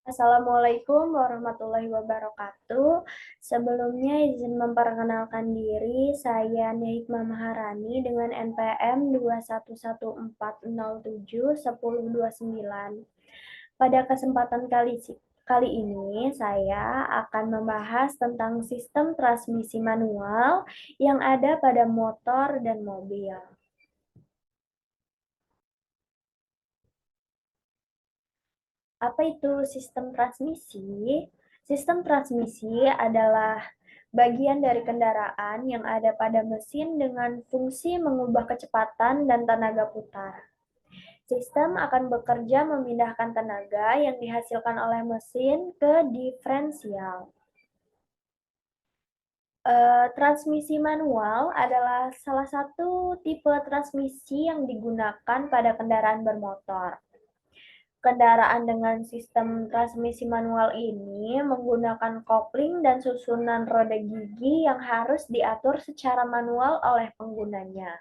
Assalamualaikum warahmatullahi wabarakatuh. Sebelumnya izin memperkenalkan diri, saya Nihikmah Maharani dengan NPM 21140710029. Pada kesempatan kali ini, saya akan membahas tentang sistem transmisi manual yang ada pada motor dan mobil. Apa itu sistem transmisi? Sistem transmisi adalah bagian dari kendaraan yang ada pada mesin dengan fungsi mengubah kecepatan dan tenaga putar. Sistem akan bekerja memindahkan tenaga yang dihasilkan oleh mesin ke diferensial. Transmisi manual adalah salah satu tipe transmisi yang digunakan pada kendaraan bermotor. Kendaraan dengan sistem transmisi manual ini menggunakan kopling dan susunan roda gigi yang harus diatur secara manual oleh penggunanya.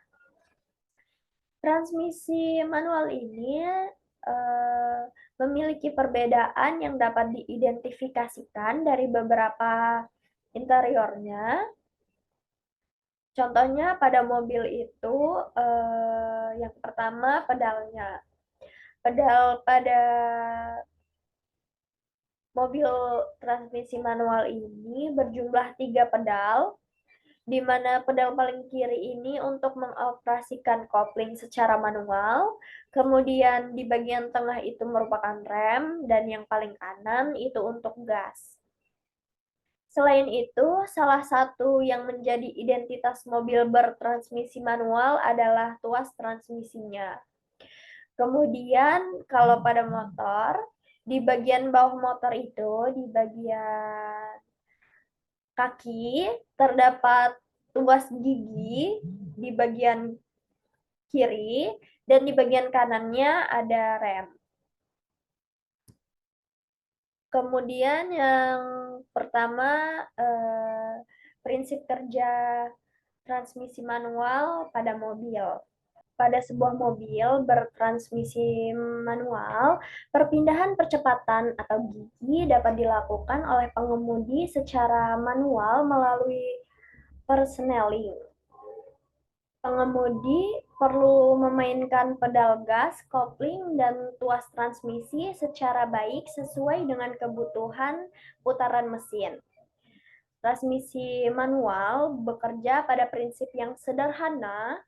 Transmisi manual ini memiliki perbedaan yang dapat diidentifikasikan dari beberapa interiornya. Contohnya pada mobil itu yang pertama pedalnya. Pedal pada mobil transmisi manual ini berjumlah 3 pedal, di mana pedal paling kiri ini untuk mengoperasikan kopling secara manual, kemudian di bagian tengah itu merupakan rem, dan yang paling kanan itu untuk gas. Selain itu, salah satu yang menjadi identitas mobil bertransmisi manual adalah tuas transmisinya. Kemudian kalau pada motor, di bagian bawah motor itu, di bagian kaki, terdapat tuas gigi di bagian kiri, dan di bagian kanannya ada rem. Kemudian yang pertama, prinsip kerja transmisi manual pada mobil. Pada sebuah mobil bertransmisi manual, perpindahan percepatan atau gigi dapat dilakukan oleh pengemudi secara manual melalui persneling. Pengemudi perlu memainkan pedal gas, kopling, dan tuas transmisi secara baik sesuai dengan kebutuhan putaran mesin. Transmisi manual bekerja pada prinsip yang sederhana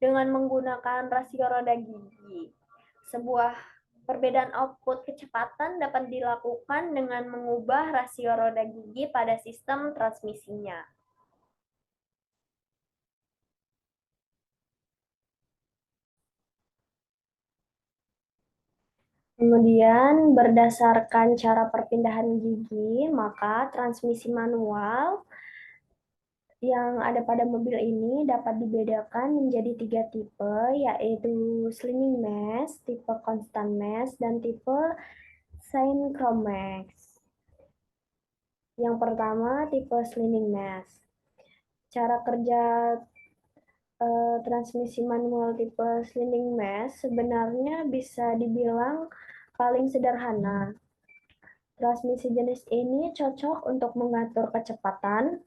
dengan menggunakan rasio roda gigi. Sebuah perbedaan output kecepatan dapat dilakukan dengan mengubah rasio roda gigi pada sistem transmisinya. Kemudian, berdasarkan cara perpindahan gigi, maka transmisi manual yang ada pada mobil ini dapat dibedakan menjadi 3 tipe, yaitu slinging mesh, tipe constant mesh, dan tipe synchromesh. Yang pertama, tipe slinging mesh. Cara kerja transmisi manual tipe slinging mesh sebenarnya bisa dibilang paling sederhana. Transmisi jenis ini cocok untuk mengatur kecepatan,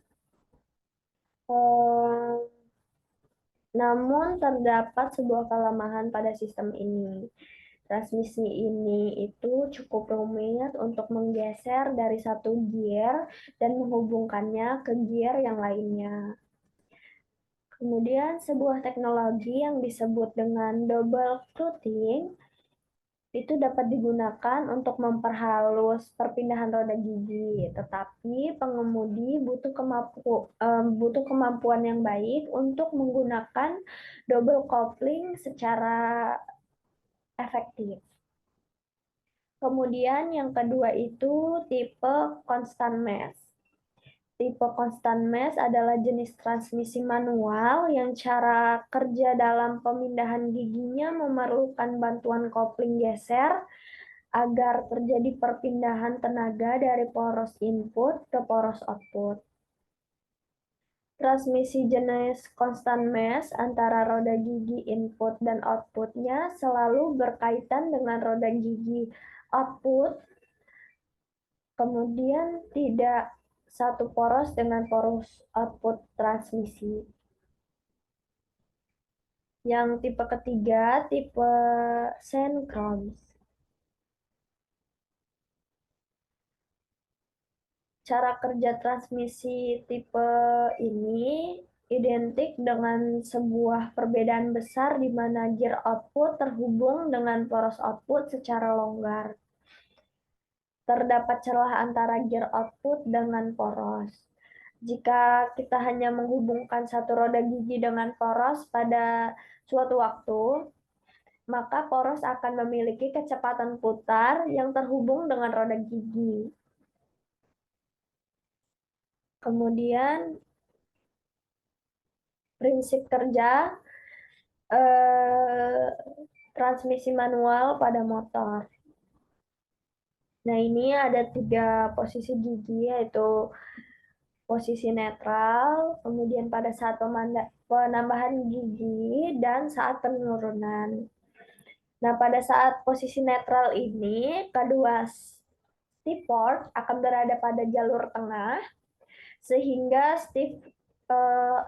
namun terdapat sebuah kelemahan pada sistem ini. Transmisi ini itu cukup rumit untuk menggeser dari satu gear dan menghubungkannya ke gear yang lainnya. Kemudian sebuah teknologi yang disebut dengan double clutching itu dapat digunakan untuk memperhalus perpindahan roda gigi, tetapi pengemudi butuh kemampuan yang baik untuk menggunakan double coupling secara efektif. Kemudian yang kedua itu tipe constant mesh. Tipe constant mesh adalah jenis transmisi manual yang cara kerja dalam pemindahan giginya memerlukan bantuan kopling geser agar terjadi perpindahan tenaga dari poros input ke poros output. Transmisi jenis constant mesh antara roda gigi input dan outputnya selalu berkaitan dengan roda gigi output Kemudian tidak satu poros dengan poros output transmisi. Yang tipe ketiga, tipe synchronous. Cara kerja transmisi tipe ini identik dengan sebuah perbedaan besar di mana gear output terhubung dengan poros output secara longgar. Terdapat celah antara gear output dengan poros. Jika kita hanya menghubungkan satu roda gigi dengan poros pada suatu waktu, maka poros akan memiliki kecepatan putar yang terhubung dengan roda gigi. Kemudian prinsip kerja eh, transmisi manual pada motor. Nah, ini ada 3 posisi gigi, yaitu posisi netral, kemudian pada saat penambahan gigi, dan saat penurunan. Nah, pada saat posisi netral ini, kedua Stepford akan berada pada jalur tengah, sehingga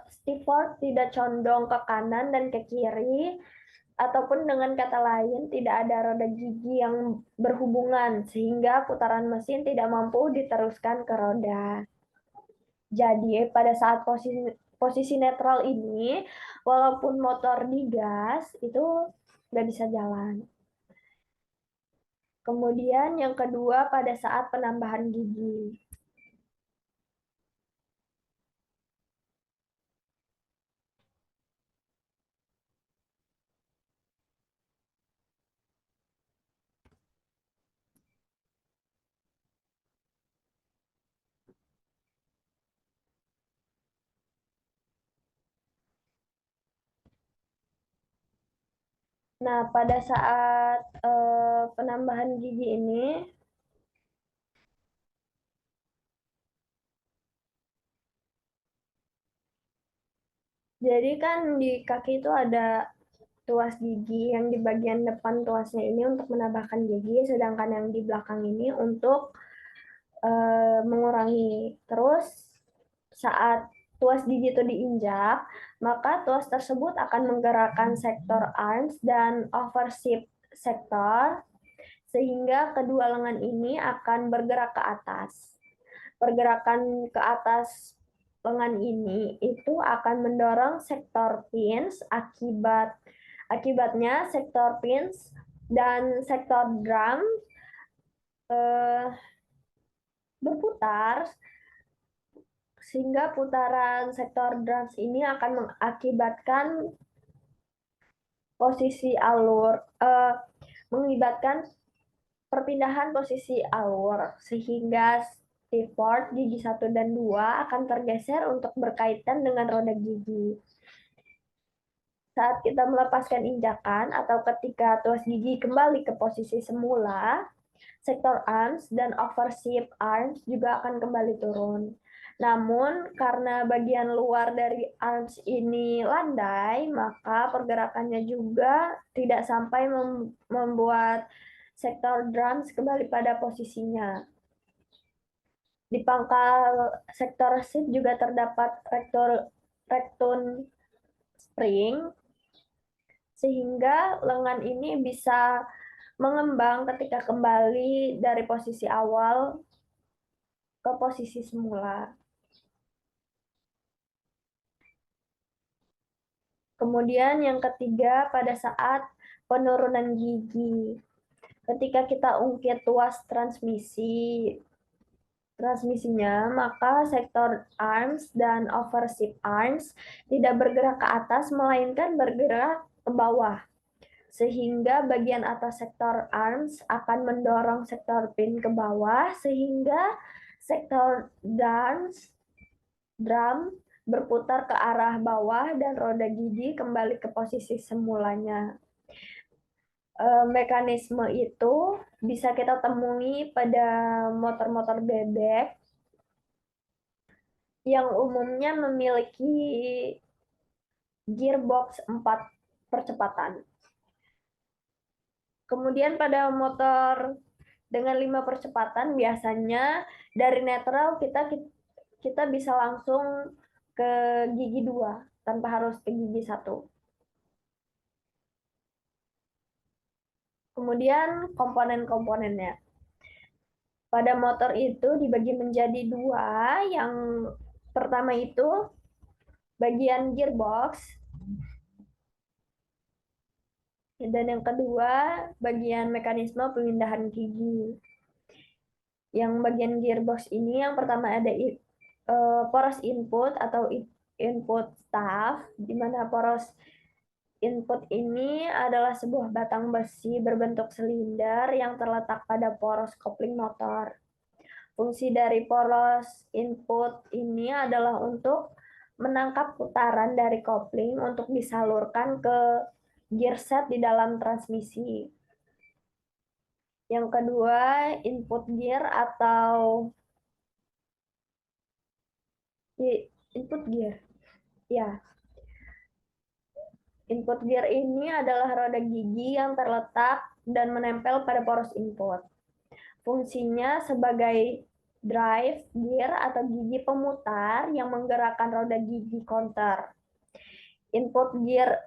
Stepford tidak condong ke kanan dan ke kiri, ataupun dengan kata lain tidak ada roda gigi yang berhubungan sehingga putaran mesin tidak mampu diteruskan ke roda. Jadi pada saat posisi netral ini, walaupun motor digas itu nggak bisa jalan. Kemudian yang kedua pada saat penambahan gigi. Nah, pada saat penambahan gigi ini, jadi kan di kaki itu ada tuas gigi, yang di bagian depan tuasnya ini untuk menambahkan gigi, sedangkan yang di belakang ini untuk mengurangi. Terus saat tuas gigi itu diinjak, maka tuas tersebut akan menggerakkan sektor arms dan overship sektor, sehingga kedua lengan ini akan bergerak ke atas. Pergerakan ke atas lengan ini itu akan mendorong sektor pins, akibatnya sektor pins dan sektor drum eh, berputar, sehingga putaran sektor drums ini akan mengakibatkan posisi alur eh, mengakibatkan perpindahan posisi alur, sehingga Stepford gigi 1 dan 2 akan tergeser untuk berkaitan dengan roda gigi. Saat kita melepaskan injakan atau ketika tuas gigi kembali ke posisi semula, sektor arms dan overship arms juga akan kembali turun. Namun, karena bagian luar dari arms ini landai, maka pergerakannya juga tidak sampai membuat sektor drums kembali pada posisinya. Di pangkal sektor seat juga terdapat rektun spring, sehingga lengan ini bisa mengembang ketika kembali dari posisi awal ke posisi semula. Kemudian yang ketiga pada saat penurunan gigi. Ketika kita ungkit tuas transmisinya, maka sektor arms dan overship arms tidak bergerak ke atas, melainkan bergerak ke bawah. Sehingga bagian atas sektor arms akan mendorong sektor pin ke bawah, sehingga sektor drum berputar ke arah bawah dan roda gigi kembali ke posisi semulanya. Mekanisme itu bisa kita temui pada motor-motor bebek yang umumnya memiliki gearbox 4 percepatan. Kemudian pada motor Dengan 5 percepatan biasanya dari netral kita bisa langsung ke gigi 2 tanpa harus ke gigi 1. Kemudian komponen-komponennya. Pada motor itu dibagi menjadi 2, yang pertama itu bagian gearbox, dan yang kedua bagian mekanisme pemindahan gigi. Yang bagian gearbox ini yang pertama ada poros input atau input staff, di mana poros input ini adalah sebuah batang besi berbentuk silinder yang terletak pada poros kopling motor. Fungsi dari poros input ini adalah untuk menangkap putaran dari kopling untuk disalurkan ke gear set di dalam transmisi. Yang kedua, input gear atau input gear. Ya, input gear ini adalah roda gigi yang terletak dan menempel pada poros input. Fungsinya sebagai drive gear atau gigi pemutar yang menggerakkan roda gigi counter. Input gear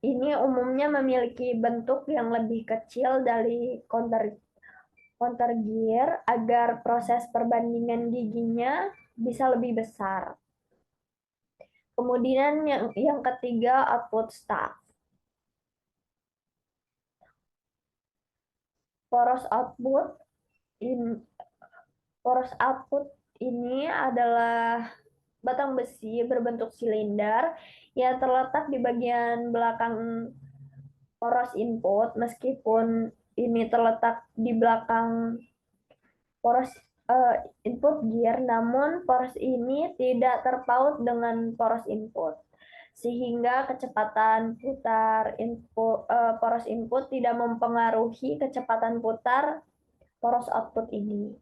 ini umumnya memiliki bentuk yang lebih kecil dari counter gear agar proses perbandingan giginya bisa lebih besar. Kemudian yang ketiga, output staff. Poros output in, poros output ini adalah batang besi berbentuk silinder yang terletak di bagian belakang poros input. Meskipun ini terletak di belakang poros input gear, namun poros ini tidak terpaut dengan poros input, sehingga kecepatan putar poros input tidak mempengaruhi kecepatan putar poros output ini.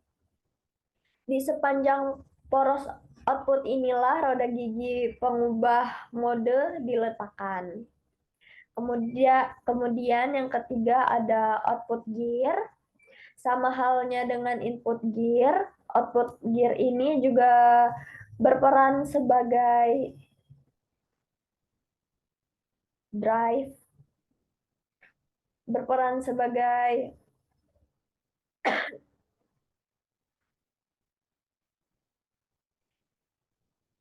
Di sepanjang poros output inilah roda gigi pengubah mode diletakkan. Kemudian yang ketiga ada output gear. Sama halnya dengan input gear, output gear ini juga berperan sebagai drive, berperan sebagai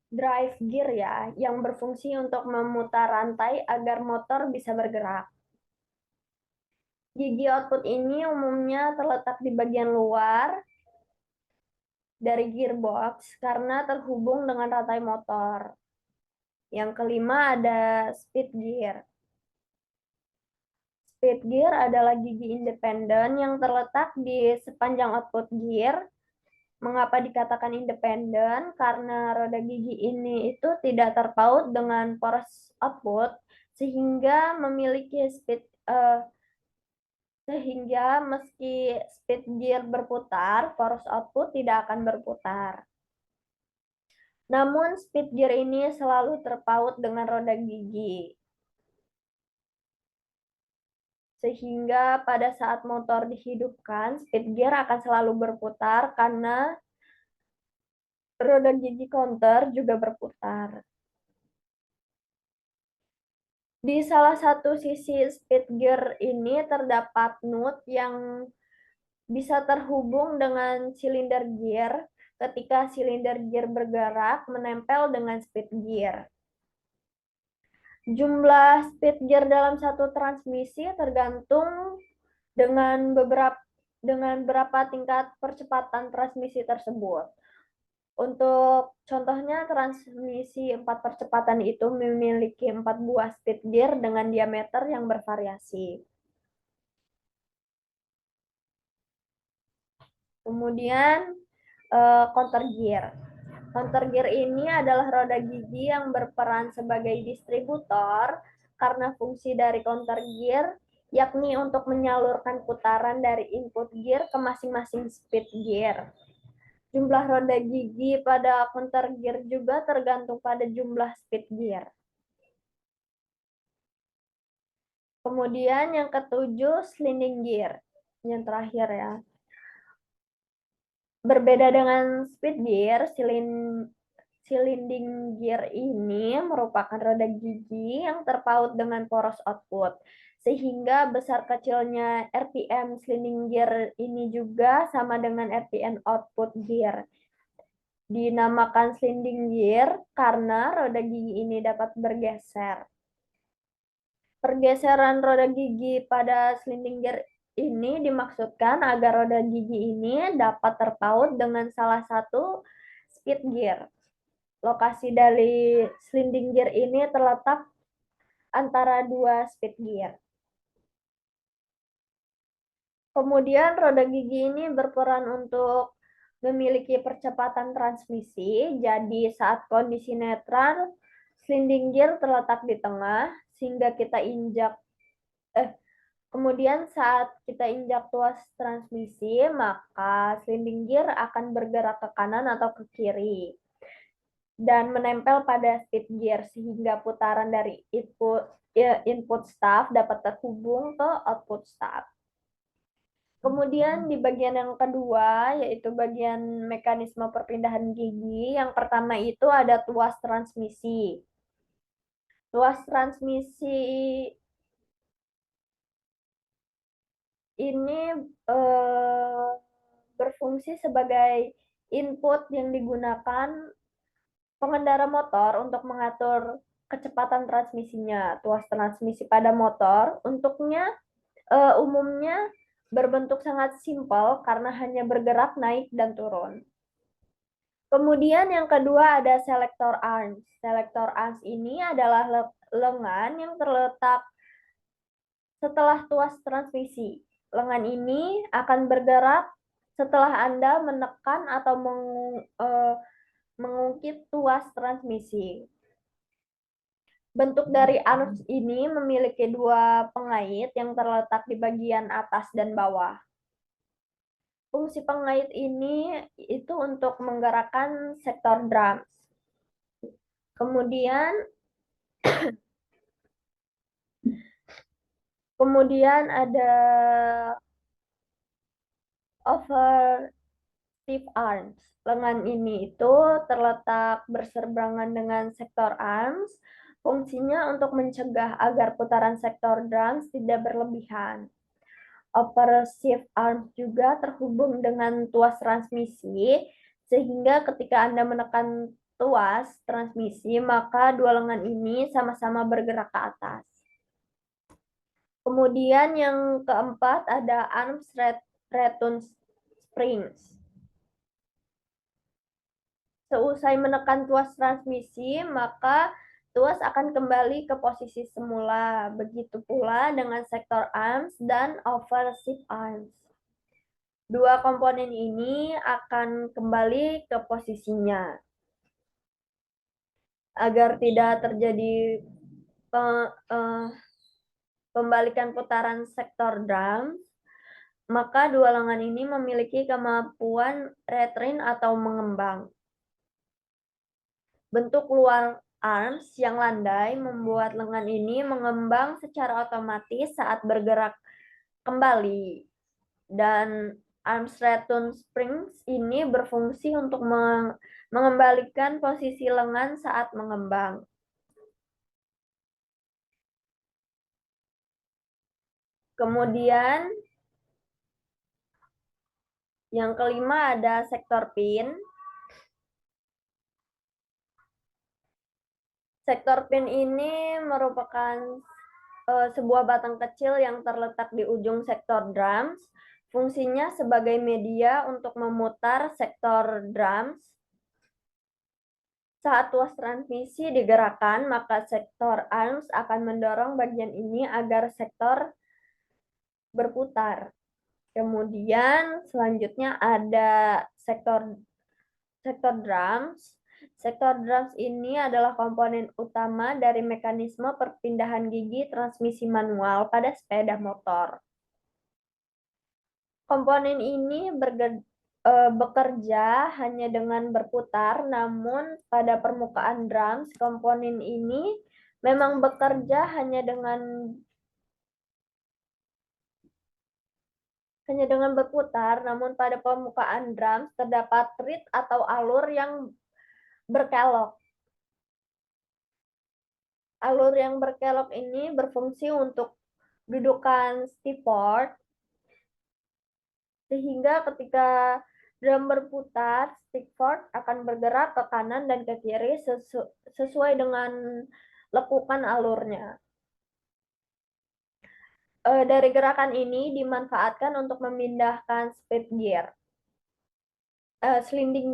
drive gear ya, yang berfungsi untuk memutar rantai agar motor bisa bergerak. Gigi output ini umumnya terletak di bagian luar dari gearbox karena terhubung dengan rantai motor. Yang kelima ada speed gear. Speed gear adalah gigi independen yang terletak di sepanjang output gear. Mengapa dikatakan independen? Karena roda gigi ini itu tidak terpaut dengan poros output, sehingga memiliki sehingga meski speed gear berputar, poros output tidak akan berputar. Namun speed gear ini selalu terpaut dengan roda gigi, sehingga pada saat motor dihidupkan, speed gear akan selalu berputar karena roda gigi counter juga berputar. Di salah satu sisi speed gear ini terdapat nut yang bisa terhubung dengan silinder gear. Ketika silinder gear bergerak menempel dengan speed gear. Jumlah speed gear dalam satu transmisi tergantung dengan berapa tingkat percepatan transmisi tersebut. Untuk contohnya, transmisi 4 percepatan itu memiliki 4 buah speed gear dengan diameter yang bervariasi. Kemudian counter gear. Counter gear ini adalah roda gigi yang berperan sebagai distributor karena fungsi dari counter gear yakni untuk menyalurkan putaran dari input gear ke masing-masing speed gear. Jumlah roda gigi pada counter gear juga tergantung pada jumlah speed gear. Kemudian yang ketujuh, sliding gear. Yang terakhir ya. Berbeda dengan speed gear, sliding gear ini merupakan roda gigi yang terpaut dengan poros output, sehingga besar kecilnya RPM sliding gear ini juga sama dengan RPM output gear. Dinamakan sliding gear karena roda gigi ini dapat bergeser. Pergeseran roda gigi pada sliding gear ini dimaksudkan agar roda gigi ini dapat terpaut dengan salah satu speed gear. Lokasi dari sliding gear ini terletak antara dua speed gear. Kemudian roda gigi ini berperan untuk memiliki percepatan transmisi. Jadi saat kondisi netral, sliding gear terletak di tengah sehingga kita injak kemudian saat kita injak tuas transmisi, maka sliding gear akan bergerak ke kanan atau ke kiri dan menempel pada speed gear sehingga putaran dari input staff dapat terhubung ke output staff. Kemudian di bagian yang kedua, yaitu bagian mekanisme perpindahan gigi, yang pertama itu ada tuas transmisi. Tuas transmisi ini berfungsi sebagai input yang digunakan pengendara motor untuk mengatur kecepatan transmisinya. Tuas transmisi pada motor umumnya berbentuk sangat simpel karena hanya bergerak naik dan turun. Kemudian yang kedua ada selector arms. Selector arms ini adalah lengan yang terletak setelah tuas transmisi. Lengan ini akan bergerak setelah Anda menekan atau mengungkit tuas transmisi. Bentuk dari arms ini memiliki dua pengait yang terletak di bagian atas dan bawah. Fungsi pengait ini itu untuk menggerakkan sektor drums. Kemudian ada over stiff arms. Lengan ini itu terletak berseberangan dengan sektor arms. Fungsinya untuk mencegah agar putaran sektor drums tidak berlebihan. Operative arms juga terhubung dengan tuas transmisi, sehingga ketika Anda menekan tuas transmisi, maka dua lengan ini sama-sama bergerak ke atas. Kemudian yang keempat ada arms return springs. Seusai menekan tuas transmisi, maka tuas akan kembali ke posisi semula. Begitu pula dengan sektor arms dan overseat arms. Dua komponen ini akan kembali ke posisinya. Agar tidak terjadi pembalikan putaran sektor drum, maka dua lengan ini memiliki kemampuan retrain atau mengembang. Bentuk luar arms yang landai membuat lengan ini mengembang secara otomatis saat bergerak kembali. Dan arms return springs ini berfungsi untuk mengembalikan posisi lengan saat mengembang. Kemudian yang kelima ada sektor pin. Sektor pin ini merupakan sebuah batang kecil yang terletak di ujung sektor drums. Fungsinya sebagai media untuk memutar sektor drums. Saat tuas transmisi digerakkan, maka sektor arms akan mendorong bagian ini agar sektor berputar. Kemudian selanjutnya ada sektor drums. Sektor drums ini adalah komponen utama dari mekanisme perpindahan gigi transmisi manual pada sepeda motor. Komponen ini bekerja hanya dengan berputar, namun pada permukaan drums, komponen ini memang bekerja hanya dengan hanya dengan berputar, namun pada permukaan drums terdapat reed atau alur yang berkelok. Alur yang berkelok ini berfungsi untuk dudukan Stepford, sehingga ketika drum berputar, Stepford akan bergerak ke kanan dan ke kiri sesuai dengan lekukan alurnya. Dari gerakan ini dimanfaatkan untuk memindahkan sliding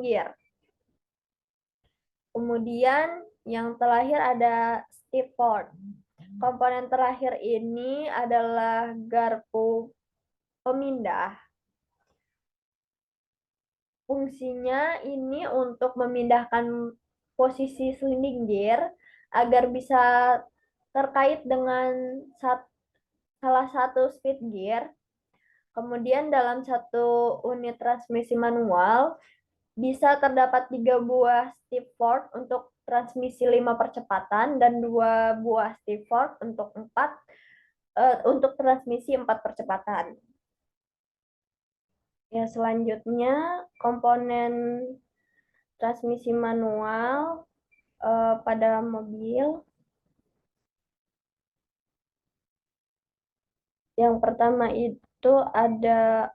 gear. Kemudian yang terakhir ada Stepford. Komponen terakhir ini adalah garpu pemindah. Fungsinya ini untuk memindahkan posisi sliding gear agar bisa terkait dengan salah satu speed gear. Kemudian dalam satu unit transmisi manual bisa terdapat 3 buah Stepford untuk transmisi 5 percepatan dan 2 buah Stepford untuk transmisi 4 percepatan. Ya, selanjutnya komponen transmisi manual pada mobil. Yang pertama itu ada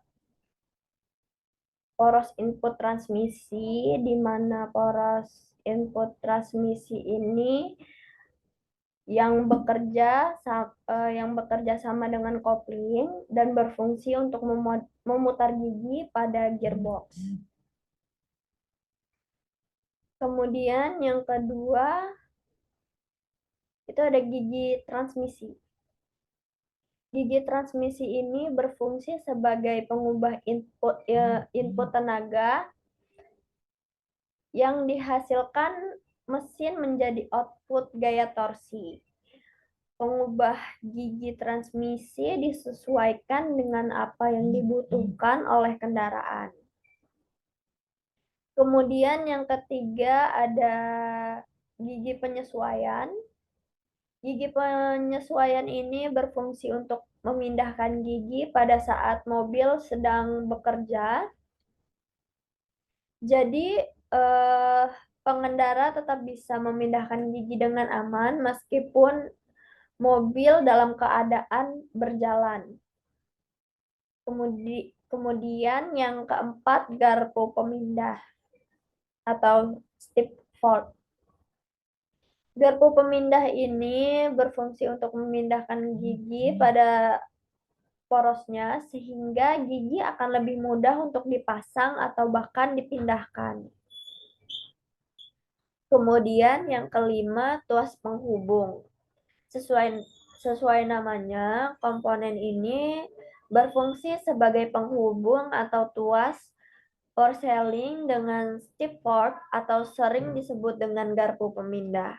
poros input transmisi, di mana poros input transmisi ini yang bekerja sama dengan kopling dan berfungsi untuk memutar gigi pada gearbox. Kemudian yang kedua itu ada gigi transmisi. Gigi transmisi ini berfungsi sebagai pengubah input tenaga yang dihasilkan mesin menjadi output gaya torsi. Pengubah gigi transmisi disesuaikan dengan apa yang dibutuhkan oleh kendaraan. Kemudian yang ketiga ada gigi penyesuaian. Gigi penyesuaian ini berfungsi untuk memindahkan gigi pada saat mobil sedang bekerja. Jadi pengendara tetap bisa memindahkan gigi dengan aman meskipun mobil dalam keadaan berjalan. Kemudian yang keempat garpu pemindah atau Stepford. Garpu pemindah ini berfungsi untuk memindahkan gigi pada porosnya sehingga gigi akan lebih mudah untuk dipasang atau bahkan dipindahkan. Kemudian yang kelima, tuas penghubung. Sesuai namanya, komponen ini berfungsi sebagai penghubung atau tuas porseling dengan Stepford atau sering disebut dengan garpu pemindah.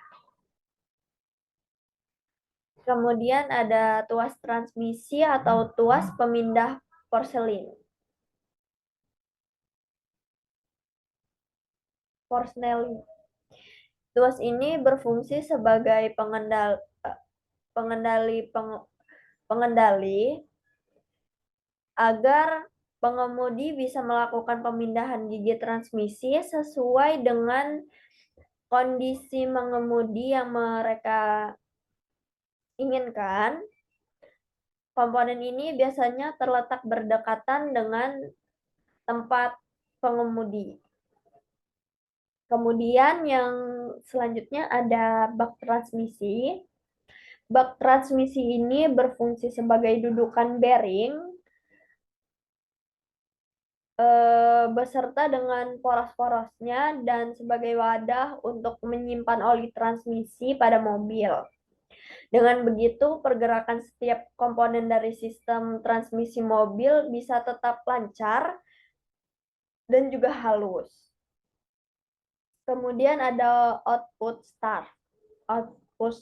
Kemudian ada tuas transmisi atau tuas pemindah porselin. Tuas ini berfungsi sebagai pengendali agar pengemudi bisa melakukan pemindahan gigi transmisi sesuai dengan kondisi mengemudi yang mereka inginkan. Komponen ini biasanya terletak berdekatan dengan tempat pengemudi. Kemudian yang selanjutnya ada bak transmisi. Bak transmisi ini berfungsi sebagai dudukan bearing beserta dengan poros-porosnya dan sebagai wadah untuk menyimpan oli transmisi pada mobil. Dengan begitu, pergerakan setiap komponen dari sistem transmisi mobil bisa tetap lancar dan juga halus. Kemudian ada output start. Output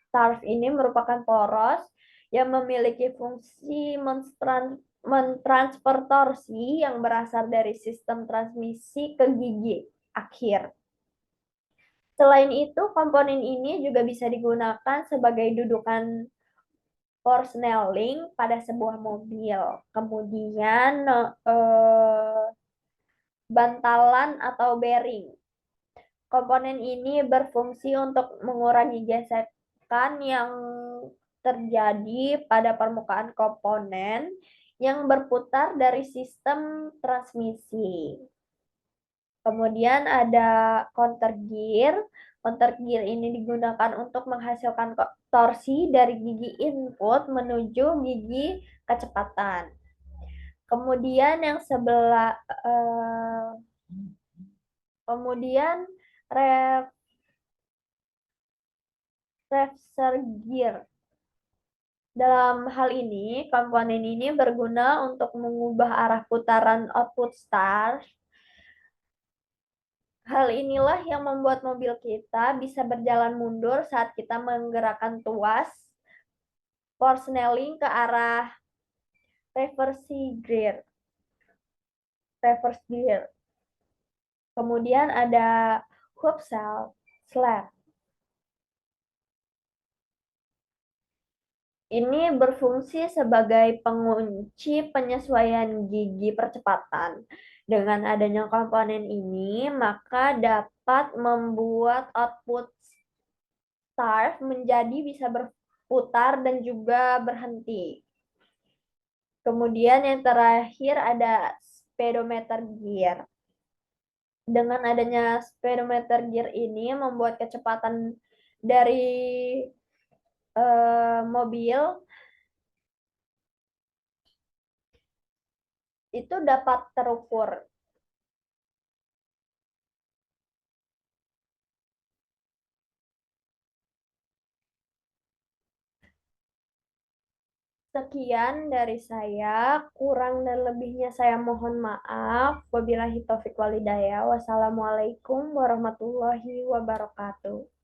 start ini merupakan poros yang memiliki fungsi mentransfer torsi yang berasal dari sistem transmisi ke gigi akhir. Selain itu, komponen ini juga bisa digunakan sebagai dudukan persneling pada sebuah mobil. Kemudian bantalan atau bearing. Komponen ini berfungsi untuk mengurangi gesekan yang terjadi pada permukaan komponen yang berputar dari sistem transmisi. Kemudian ada counter gear. Counter gear ini digunakan untuk menghasilkan torsi dari gigi input menuju gigi kecepatan. Kemudian yang sebelah kemudian reverser gear. Dalam hal ini, komponen ini berguna untuk mengubah arah putaran output start. Hal inilah yang membuat mobil kita bisa berjalan mundur saat kita menggerakkan tuas persneling ke arah reverse gear. Kemudian ada hub slab. Ini berfungsi sebagai pengunci penyesuaian gigi percepatan. Dengan adanya komponen ini, maka dapat membuat output start menjadi bisa berputar dan juga berhenti. Kemudian yang terakhir ada speedometer gear. Dengan adanya speedometer gear ini membuat kecepatan dari mobil itu dapat terukur. Sekian dari saya, kurang dan lebihnya saya mohon maaf. Wabillahi taufiq walhidayah. Wassalamualaikum warahmatullahi wabarakatuh.